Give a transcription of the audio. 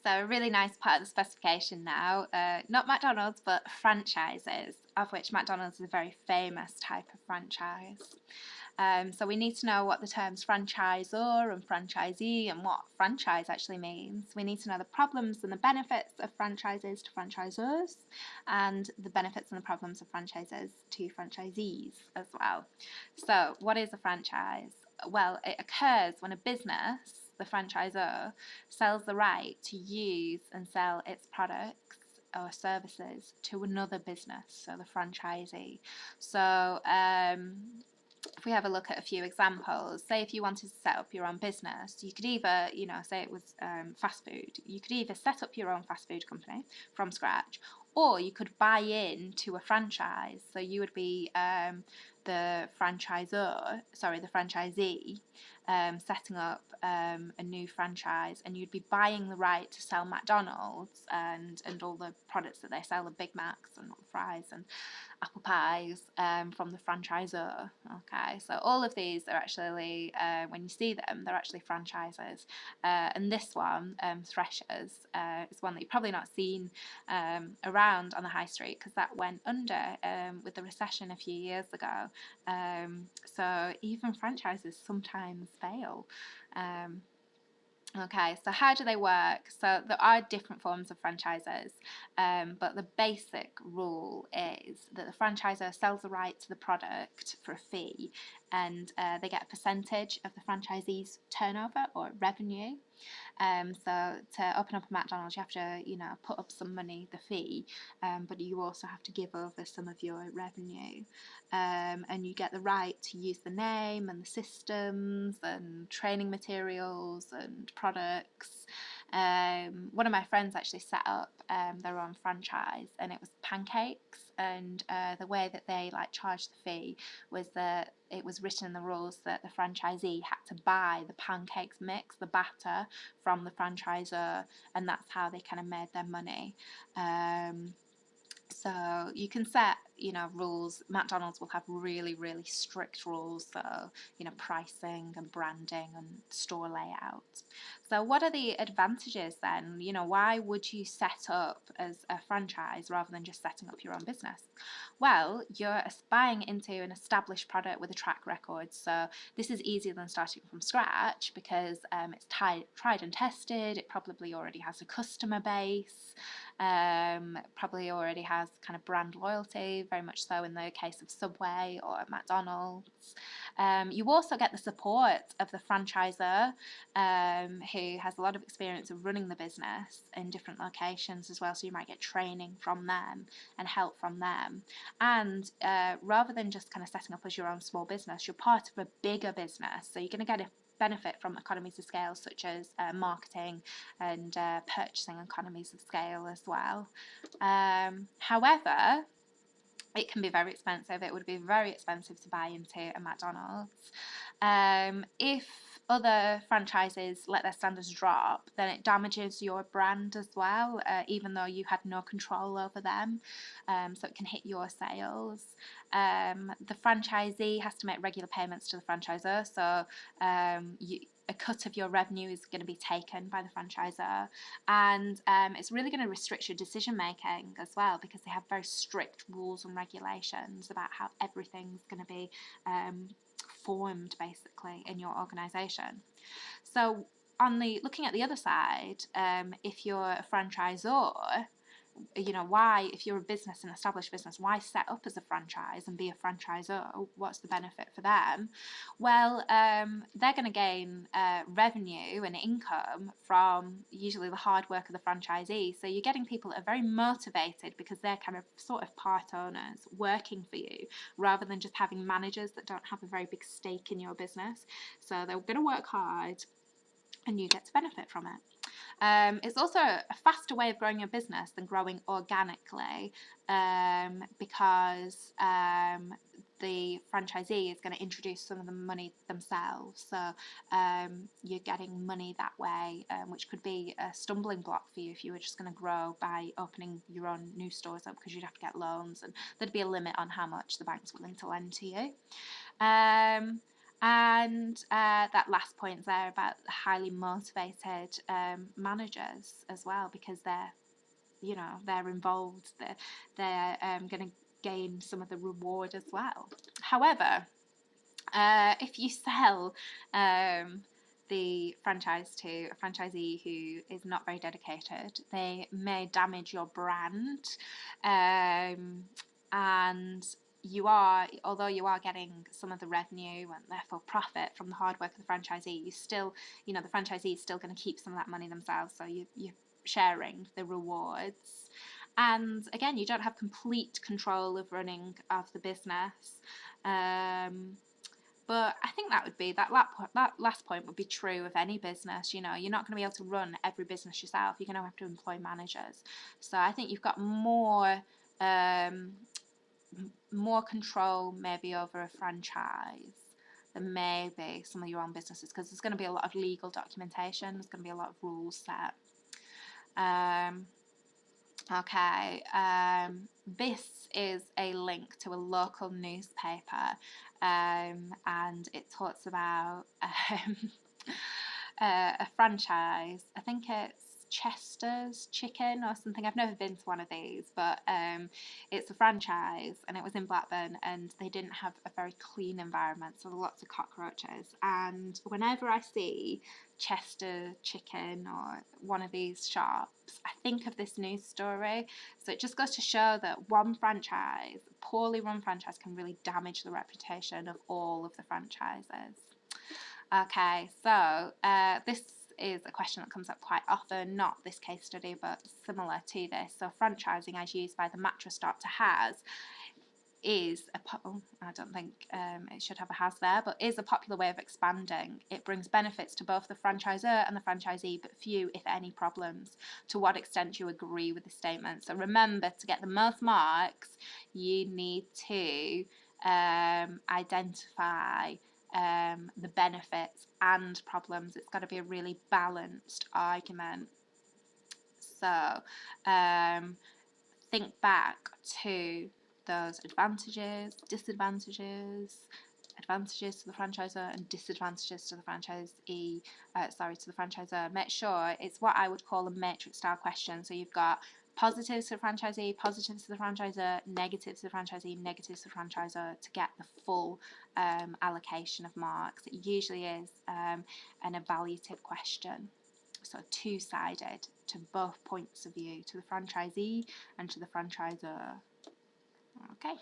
So a really nice part of the specification now, not McDonald's, but franchises, of which McDonald's is a very famous type of franchise. So we need to know what the terms franchisor and franchisee and what franchise actually means. We need to know the problems and the benefits of franchises to franchisors and the benefits and the problems of franchises to franchisees as well. So what is a franchise? Well, it occurs when a business, the franchisor, sells the right to use and sell its products or services to another business, so the franchisee. So if we have a look at a few examples, say if you wanted to set up your own business, you could either, say it was fast food, you could either set up your own fast food company from scratch, or you could buy into a franchise. So you would be the franchisee, setting up a new franchise, and you'd be buying the right to sell McDonald's and all the products that they sell, the Big Macs and fries and apple pies, from the franchisor. Okay, so all of these are actually, when you see them, they're actually franchises. And this one, Threshers, is one that you've probably not seen around on the high street, because that went under with the recession a few years ago. So even franchises sometimes fail. Okay, so how do they work? So there are different forms of franchises, but the basic rule is that the franchisor sells the right to the product for a fee, and they get a percentage of the franchisee's turnover or revenue. So to open up a McDonald's, you have to, put up some money, the fee, but you also have to give over some of your revenue. And you get the right to use the name and the systems and training materials and products. One of my friends actually set up their own franchise, and it was pancakes. And the way that they charged the fee was that it was written in the rules that the franchisee had to buy the pancakes mix, the batter, from the franchisor, and that's how they kind of made their money. So you can set, rules. McDonald's will have really, really strict rules. So, pricing and branding and store layout. So what are the advantages then? Why would you set up as a franchise rather than just setting up your own business? Well, you're buying into an established product with a track record. So this is easier than starting from scratch, because it's tried and tested. It probably already has a customer base. Probably already has kind of brand loyalty, very much so in the case of Subway or McDonald's. You also get the support of the franchisor, who has a lot of experience of running the business in different locations as well, so you might get training from them and help from them. And rather than just kind of setting up as your own small business, you're part of a bigger business, so you're going to get a benefit from economies of scale, such as marketing and purchasing economies of scale as well. However, it can be very expensive. It would be very expensive to buy into a McDonald's. If other franchises let their standards drop, then it damages your brand as well, even though you had no control over them. So it can hit your sales. The franchisee has to make regular payments to the franchisor, so a cut of your revenue is going to be taken by the franchisor, and it's really going to restrict your decision making as well, because they have very strict rules and regulations about how everything's going to be formed basically in your organisation. So looking at the other side, if you're a franchisor, why, if you're a business, an established business, why set up as a franchise and be a franchisor? What's the benefit for them? Well, they're going to gain revenue and income from usually the hard work of the franchisee. So you're getting people that are very motivated, because they're kind of sort of part owners working for you, rather than just having managers that don't have a very big stake in your business. So they're going to work hard, and you get to benefit from it. It's also a faster way of growing your business than growing organically, because the franchisee is going to introduce some of the money themselves. So you're getting money that way, which could be a stumbling block for you if you were just going to grow by opening your own new stores up, because you'd have to get loans, and there'd be a limit on how much the bank's willing to lend to you. And that last point there about highly motivated managers as well, because they're involved, they're going to gain some of the reward as well. However, if you sell the franchise to a franchisee who is not very dedicated, they may damage your brand, and although you are getting some of the revenue and therefore profit from the hard work of the franchisee, the franchisee is still going to keep some of that money themselves, so you're sharing the rewards. And again, you don't have complete control of running of the business. But I think that last point would be true of any business. You're not going to be able to run every business yourself. You're going to have to employ managers. So I think you've got more control maybe over a franchise than maybe some of your own businesses, because there's going to be a lot of legal documentation. There's going to be a lot of rules set. Okay, this is a link to a local newspaper, and it talks about a franchise. I think it's Chester's Chicken or something. I've never been to one of these, but it's a franchise, and it was in Blackburn, and they didn't have a very clean environment, so lots of cockroaches. And whenever I see Chester Chicken or one of these shops, I think of this news story. So it just goes to show that one franchise, poorly run franchise, can really damage the reputation of all of the franchises. Okay, so this is a question that comes up quite often, not this case study, but similar to this. So franchising, as used by the mattress doctor, I don't think it should have a has there, but is a popular way of expanding. It brings benefits to both the franchisor and the franchisee, but few, if any, problems. To what extent do you agree with the statement? So remember, to get the most marks, you need to identify the benefits and problems. It's got to be a really balanced argument. So think back to those advantages, disadvantages, advantages to the franchisor and disadvantages to the franchisee. To the franchisor. Make sure it's what I would call a matrix style question. So you've got positives to the franchisee, positives to the franchisor, negatives to the franchisee, negatives to the franchisor, to get the full allocation of marks. It usually is an evaluative question. So two-sided to both points of view, to the franchisee and to the franchisor. Okay.